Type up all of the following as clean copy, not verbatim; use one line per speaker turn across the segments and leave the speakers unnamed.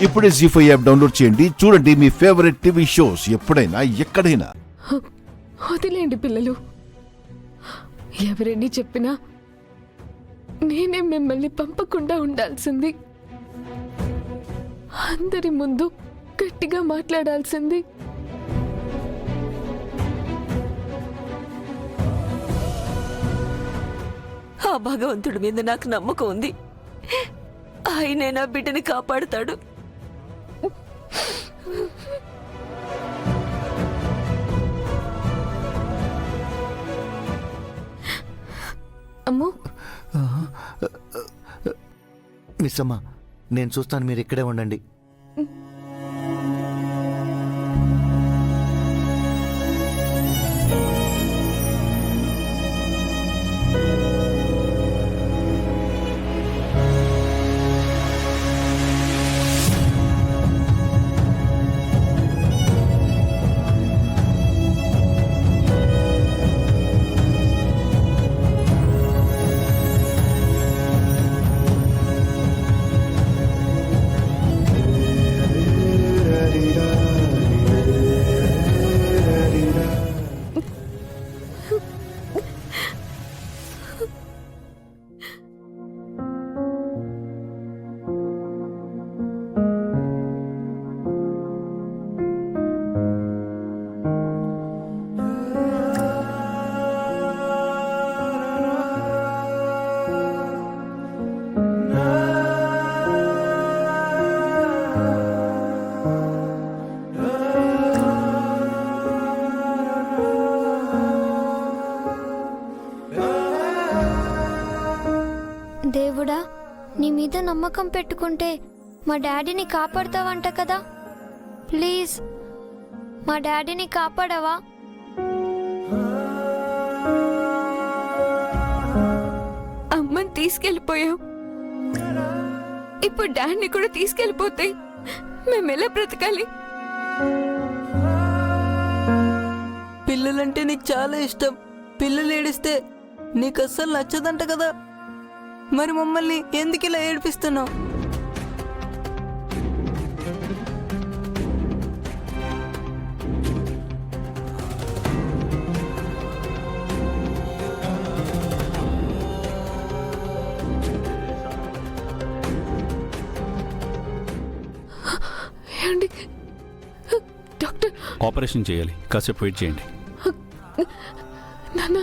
ఇప్పుడే జీ5 app download చేయండి. చూడండి మీ ఫేవరెట్ టీవీ షోస్ ఎప్పుడైనా ఎక్కడైనా.
వదిలేండి పిల్లలు, ఎవరెన్ని చెప్పినా నేనే మిమ్మల్ని పంపకుండా ఉండాల్సింది, అందరి ముందు గట్టిగా మాట్లాడాల్సింది.
ఆ భగవంతుడి మీద నాకు నమ్మకం ఉంది. ఆయనే నా బిడ్డని కాపాడుతాడు.
అమ్మో,
మిస్ అమ్మ, నేను చూస్తాను, మీరు ఇక్కడే ఉండండి.
దేవుడా, నీ మీద నమ్మకం పెట్టుకుంటే మా డాడీని కాపాడుతావంట కదా. ప్లీజ్ మా డాడీని కాపాడవా?
అమ్మని తీసుకెళ్ళిపోయావు, ఇప్పుడు డాడీని కూడా తీసుకెళ్ళిపోతే మేమెలా బ్రతకాలి?
పిల్లలంటే నీకు చాలా ఇష్టం. పిల్లలు ఏడిస్తే నీకు అస్సలు నచ్చదంట కదా. మరి మమ్మల్ని ఎందుకు ఇలా ఏడిపిస్తున్నావు?
ఏమండి డాక్టర్,
ఆపరేషన్ చేయాలి, కాసేపు వెయిట్ చేయండి.
నాన్న,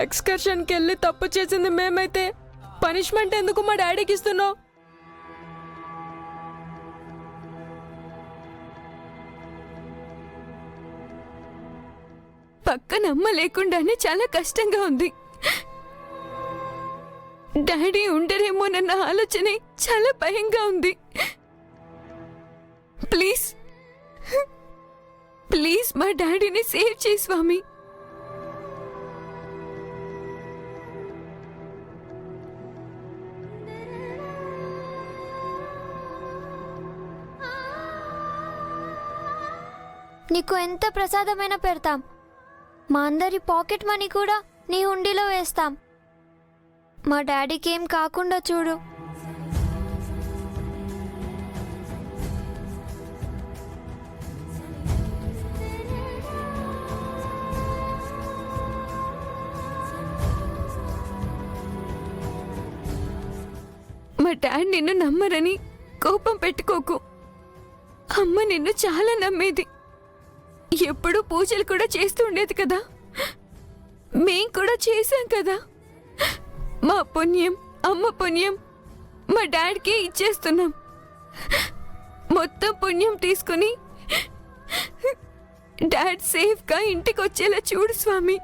ఎక్స్కర్షన్కి వెళ్ళి తప్పు చేసింది మేమైతే పనిష్మెంట్ ఎందుకు మా డాడీకి ఇస్తున్నావు? పక్కన అమ్మ లేకుండానే చాలా కష్టంగా ఉంది. డాడీ ఉండరేమోనన్న ఆలోచనే చాలా భయంగా ఉంది. ప్లీజ్ ప్లీజ్ మా డాడీని సేవ్ చేయి స్వామి.
నీకు ఎంత ప్రసాదమైనా పెడతాం. మా అందరి పాకెట్ మనీ కూడా నీ హుండీలో వేస్తాం. మా డాడీకి ఏం కాకుండా చూడు.
మా డాడీ నిన్ను నమ్మరని కోపం పెట్టుకోకు. అమ్మ నిన్ను చాలా నమ్మేది, ఎప్పుడూ పూజలు కూడా చేస్తూ ఉండేది కదా. మేం కూడా చేశాం కదా. మా పుణ్యం, అమ్మ పుణ్యం మా డాడీకి ఇచ్చేస్తున్నాం. మొత్తం పుణ్యం తీసుకుని డాడ్ సేఫ్గా ఇంటికి వచ్చేలా చూడు స్వామి.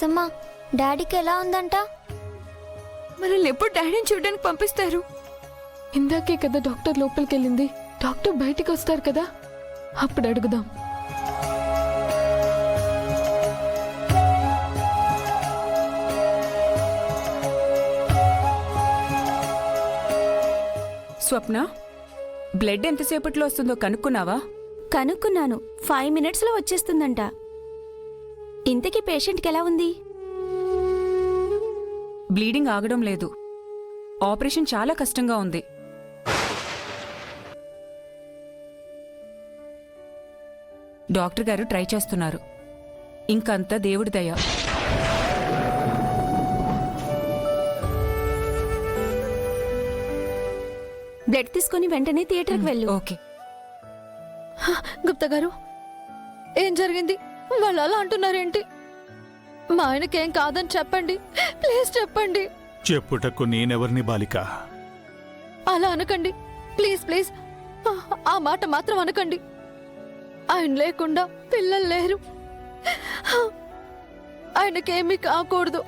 మిస్సమ్మ డాడీకి ఎలా ఉందంట?
మనల్ని ఎప్పుడు డాడీని చూడడానికి పంపిస్తారు? ఇందాకే కదా డాక్టర్ లోపలికి వెళ్ళింది. డాక్టర్ బయటికి వస్తారు కదా, అప్పుడు అడుగుదాం.
స్వప్న, బ్లడ్ ఎంతసేపట్లో వస్తుందో కనుక్కున్నావా?
కనుక్కున్నాను, 5 minutesలో వచ్చేస్తుందంట. ఇంతకీ పేషెంట్కి ఎలా ఉంది?
బ్లీడింగ్ ఆగడం లేదు. ఆపరేషన్ చాలా కష్టంగా ఉంది. డాక్టర్ గారు ట్రై చేస్తున్నారు. ఇంకంతా దేవుడి దయ.
బ్లడ్ తీసుకొని వెంటనే థియేటర్కి వెళ్ళు.
ఓకే.
గుప్తా గారు, ఏం జరిగింది? వాళ్ళు అలా అంటున్నారేంటి? మా ఆయనకేం కాదని చెప్పండి, ప్లీజ్ చెప్పండి.
చెప్పుటకు నేనెవరిని బాలిక?
అలా అనకండి, ప్లీజ్ ప్లీజ్. ఆ మాట మాత్రం అనకండి. ఆయన లేకుండా పిల్లలు లేరు. ఆయనకేమీ కాకూడదు.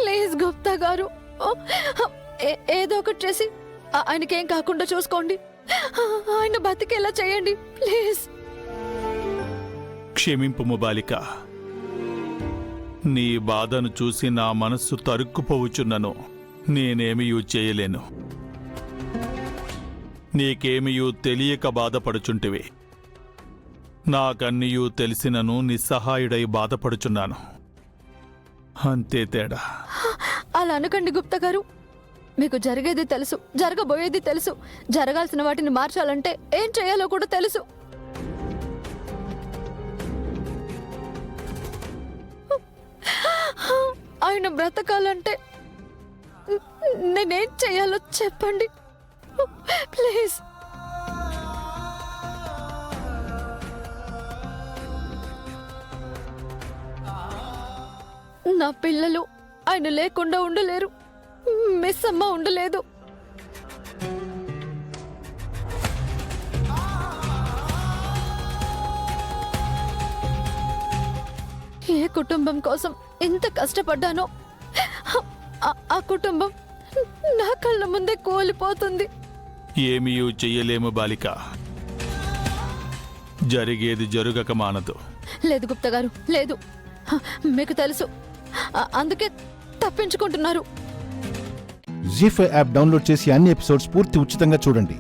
ప్లీజ్ గుప్తా గారు, ఏదో ఒకటి చేసి ఆయనకేం కాకుండా చూసుకోండి. ఆయన బతికేలా చేయండి ప్లీజ్.
క్షమింపుము బాలిక. నీ బాధను చూసి నా మనస్సు తరుక్కుపోవుచున్నను. నేనేమియూ చేయలేను. నీకేమియూ తెలియక బాధపడుచుంటివి. నాకన్నీయూ తెలిసినను నిస్సహాయుడై బాధపడుచున్నాను. అంతే తేడా.
అలా అనకండి గుప్తా గారు. మీకు జరిగేది తెలుసు, జరగబోయేది తెలుసు. జరగాల్సిన వాటిని మార్చాలంటే ఏం చేయాలో కూడా తెలుసు. ఆయన బ్రతకాలంటే నేనేం చేయాలో చెప్పండి ప్లీజ్. నా పిల్లలు ఆయన లేకుండా ఉండలేరు. మిస్ అమ్మ ఉండలేదు. ఏ కుటుంబం కోసం ఎంత కష్టపడ్డానో ఆ కుటుంబం నా కళ్ళ ముందే కూలిపోతుంది.
ఏమీయూ చెయ్యలేము బాలిక. జరిగేది జరుగక మానదు.
లేదు గుప్తా గారు, లేదు. మీకు తెలుసు, అందుకే తప్పించుకుంటున్నారు.
జీ5 యాప్ డౌన్లోడ్ చేసి అన్ని ఎపిసోడ్స్ పూర్తి ఉచితంగా చూడండి.